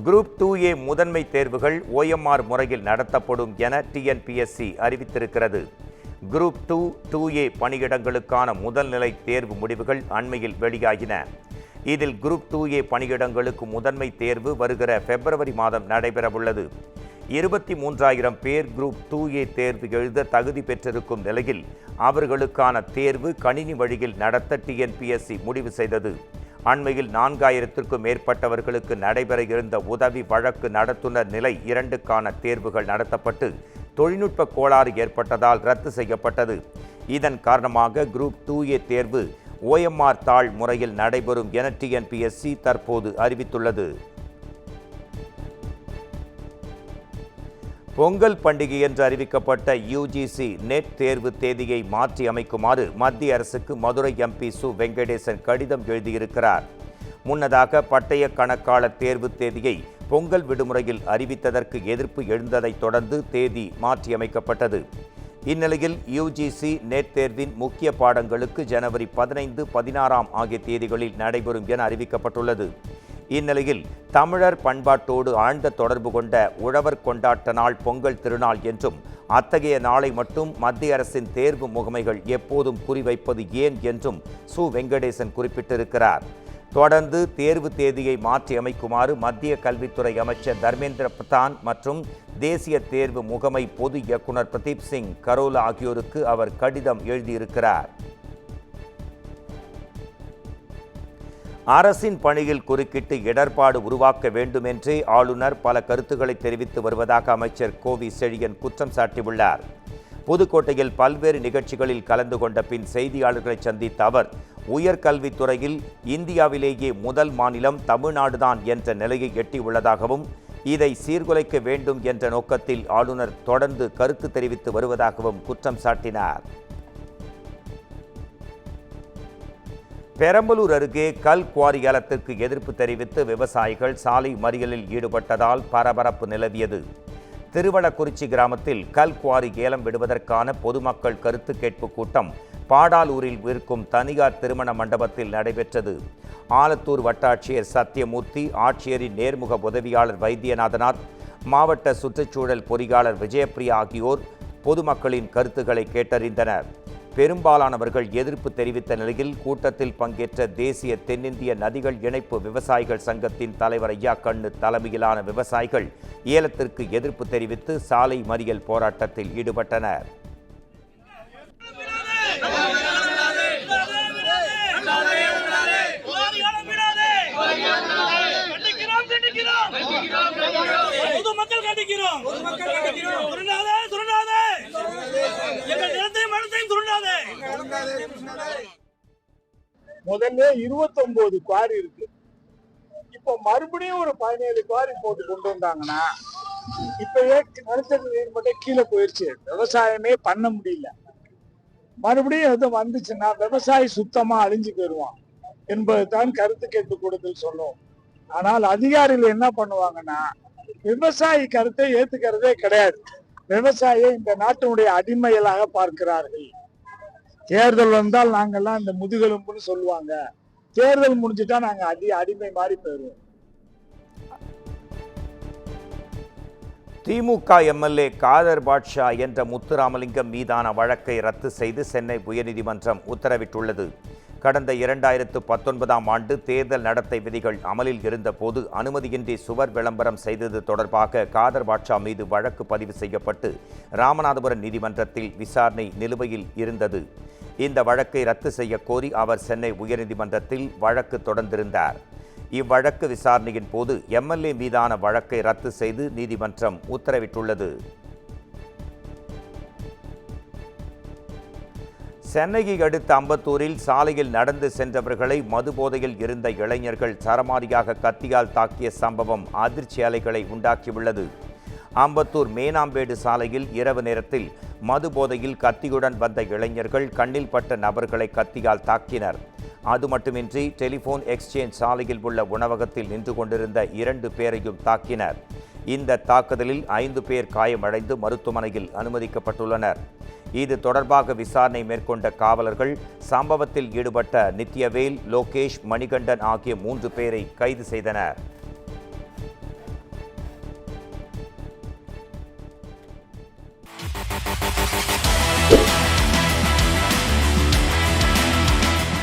Group 2A முதன்மை தேர்வுகள் OMR முறையில் நடத்தப்படும் என TNPSC அறிவித்திருக்கிறது. குரூப் 2A பணியிடங்களுக்கான முதல்நிலை தேர்வு முடிவுகள் அண்மையில் வெளியாகின. இதில் குரூப் 2A பணியிடங்களுக்கு முதன்மை தேர்வு வருகிற பிப்ரவரி மாதம் நடைபெறவுள்ளது. 23,000 பேர் குரூப் 2A தேர்வு எழுத தகுதி பெற்றிருக்கும் நிலையில் அவர்களுக்கான தேர்வு கணினி வழியில் நடத்த TNPSC முடிவு செய்தது. அண்மையில் 4,000க்கும் மேற்பட்டவர்களுக்கு நடைபெற இருந்த உதவி வழக்கு நடத்துனர் நிலை 2க்கான தேர்வுகள் நடத்தப்பட்டு தொழில்நுட்ப கோளாறு ஏற்பட்டதால் ரத்து செய்யப்பட்டது. இதன் காரணமாக குரூப் 2A தேர்வு OMR தாள் முறையில் நடைபெறும் என TNPSC தற்போது அறிவித்துள்ளது. பொங்கல் பண்டிகை என்று அறிவிக்கப்பட்ட UGC நெட் தேர்வு தேதியை மாற்றி அமைக்குமாறு மத்திய அரசுக்கு மதுரை MP சு வெங்கடேசன் கடிதம் எழுதியிருக்கிறார். முன்னதாக பட்டய கணக்காளர் தேர்வு தேதியை பொங்கல் விடுமுறையில் அறிவித்ததற்கு எதிர்ப்பு எழுந்ததைத் தொடர்ந்து தேதி மாற்றியமைக்கப்பட்டது. இந்நிலையில் UGC நெட் தேர்வின் முக்கிய பாடங்களுக்கு ஜனவரி 15, 16 ஆகிய தேதிகளில் நடைபெறும் என அறிவிக்கப்பட்டுள்ளது. இந்நிலையில் தமிழர் பண்பாட்டோடு ஆழ்ந்த தொடர்பு கொண்ட உழவர் கொண்டாட்ட நாள் பொங்கல் திருநாள் என்றும் அத்தகைய நாளை மட்டும் மத்திய அரசின் தேர்வு முகமைகள் எப்போதும் குறிவைப்பது ஏன் என்றும் சு வெங்கடேசன் குறிப்பிட்டிருக்கிறார். தொடர்ந்து தேர்வு தேதியை மாற்றி அமைக்குமாறு மத்திய கல்வித்துறை அமைச்சர் தர்மேந்திர பிரதான் மற்றும் தேசிய தேர்வு முகமை பொது இயக்குனர் பிரதீப் சிங் கரோலா ஆகியோருக்கு அவர் கடிதம் எழுதியிருக்கிறார். அரசின் பணியில் குறுக்கிட்டு இடர்பாடு உருவாக்க வேண்டும் என்றே ஆளுநர் பல கருத்துக்களை தெரிவித்து வருவதாக அமைச்சர் கோவி செழியன் குற்றம் சாட்டியுள்ளார். புதுக்கோட்டையில் பல்வேறு நிகழ்ச்சிகளில் கலந்து கொண்ட பின் செய்தியாளர்களை சந்தித்த அவர் உயர்கல்வித்துறையில் இந்தியாவிலேயே முதல் மாநிலம் தமிழ்நாடுதான் என்ற நிலையை எட்டியுள்ளதாகவும் இதை சீர்குலைக்க வேண்டும் என்ற நோக்கத்தில் ஆளுநர் தொடர்ந்து கருத்து தெரிவித்து வருவதாகவும் குற்றம் சாட்டினார். பெரம்பலூர் அருகே கல் குவாரி ஏலத்திற்கு எதிர்ப்பு தெரிவித்து விவசாயிகள் சாலை மறியலில் ஈடுபட்டதால் பரபரப்பு நிலவியது. திருவள்ளக்குறிச்சி கிராமத்தில் கல் குவாரி ஏலம் விடுவதற்கான பொதுமக்கள் கருத்து கேட்பு கூட்டம் பாடாலூரில் இருக்கும் தனியார் திருமண மண்டபத்தில் நடைபெற்றது. ஆலத்தூர் வட்டாட்சியர் சத்தியமூர்த்தி, ஆட்சியரின் நேர்முக உதவியாளர் வைத்தியநாதனார், மாவட்ட சுற்றுச்சூழல் பொறியாளர் விஜயபிரியா ஆகியோர் பொதுமக்களின் கருத்துக்களை கேட்டறிந்தனர். பெரும்பாலானவர்கள் எதிர்ப்பு தெரிவித்த நிலையில் கூட்டத்தில் பங்கேற்ற தேசிய தென்னிந்திய நதிகள் இணைப்பு விவசாயிகள் சங்கத்தின் தலைவர் ஐயா கண்ணு தலைமையிலான விவசாயிகள் ஏலத்திற்கு எதிர்ப்பு தெரிவித்து சாலை மறியல் போராட்டத்தில் ஈடுபட்டனர். முதல்ல 29 குவாரி இருக்கு. இப்ப மறுபடியும் ஒரு 17 குவாரி போட்டு கொண்டு வந்தாங்கன்னா இப்பயே நிலத்தடி நீர் மட்டும் கீழே போயிடுச்சு. விவசாயமே பண்ண முடியல. மறுபடியும் எதுவும் வந்துச்சுன்னா விவசாயி சுத்தமா அழிஞ்சு போயிடுவான் என்பதுதான் கருத்து கேட்பு கூடத்தில் சொல்லும். ஆனால் அதிகாரிகள் என்ன பண்ணுவாங்கன்னா விவசாயி கருத்தை ஏத்துக்கிறதே கிடையாது. விவசாயியை இந்த நாட்டினுடைய அடிமைகளாக பார்க்கிறார்கள். தேர்தல் வந்தால் நாங்கெல்லாம் இந்த முதுகெலும்புன்னு சொல்லுவாங்க. தேர்தல் முடிஞ்சுட்டா நாங்க அடிமை மாதிரி போயிடுவோம். திமுக MLA காதர் பாட்ஷா என்ற முத்துராமலிங்கம் மீதான வழக்கை ரத்து செய்து சென்னை உயர்நீதிமன்றம் உத்தரவிட்டுள்ளது. கடந்த 2019 ஆண்டு தேர்தல் நடத்தை விதிகள் அமலில் இருந்தபோது அனுமதியின்றி சுவர் விளம்பரம் செய்தது தொடர்பாக காதர் பாட்ஷா மீது வழக்கு பதிவு செய்யப்பட்டு ராமநாதபுரம் நீதிமன்றத்தில் விசாரணை நிலுவையில் இருந்தது. இந்த வழக்கை ரத்து செய்ய கோரி அவர் சென்னை உயர்நீதிமன்றத்தில் வழக்கு தொடர்ந்திருந்தார். இவ்வழக்கு விசாரணையின் போது MLA மீதான வழக்கை ரத்து செய்து நீதிமன்றம் உத்தரவிட்டுள்ளது. சென்னையை அடுத்த அம்பத்தூரில் சாலையில் நடந்து சென்றவர்களை மதுபோதையில் இருந்த இளைஞர்கள் சரமாரியாக கத்தியால் தாக்கிய சம்பவம் அதிர்ச்சி அலைகளை உண்டாக்கியுள்ளது. அம்பத்தூர் மேனாம்பேடு சாலையில் இரவு நேரத்தில் மதுபோதையில் கத்தியுடன் வந்த இளைஞர்கள் கண்ணில் பட்ட நபர்களை கத்தியால் தாக்கினர். அது மட்டுமின்றி டெலிபோன் எக்ஸ்சேஞ்ச் சாலையில் உள்ள உணவகத்தில் நின்று கொண்டிருந்த 2 பேரையும் தாக்கினர். இந்த தாக்குதலில் 5 பேர் காயமடைந்து மருத்துவமனையில் அனுமதிக்கப்பட்டுள்ளனர். இது தொடர்பாக விசாரணை மேற்கொண்ட காவலர்கள் சம்பவத்தில் ஈடுபட்ட நித்யவேல், லோகேஷ், மணிகண்டன் ஆகிய 3 பேரை கைது செய்தனர்.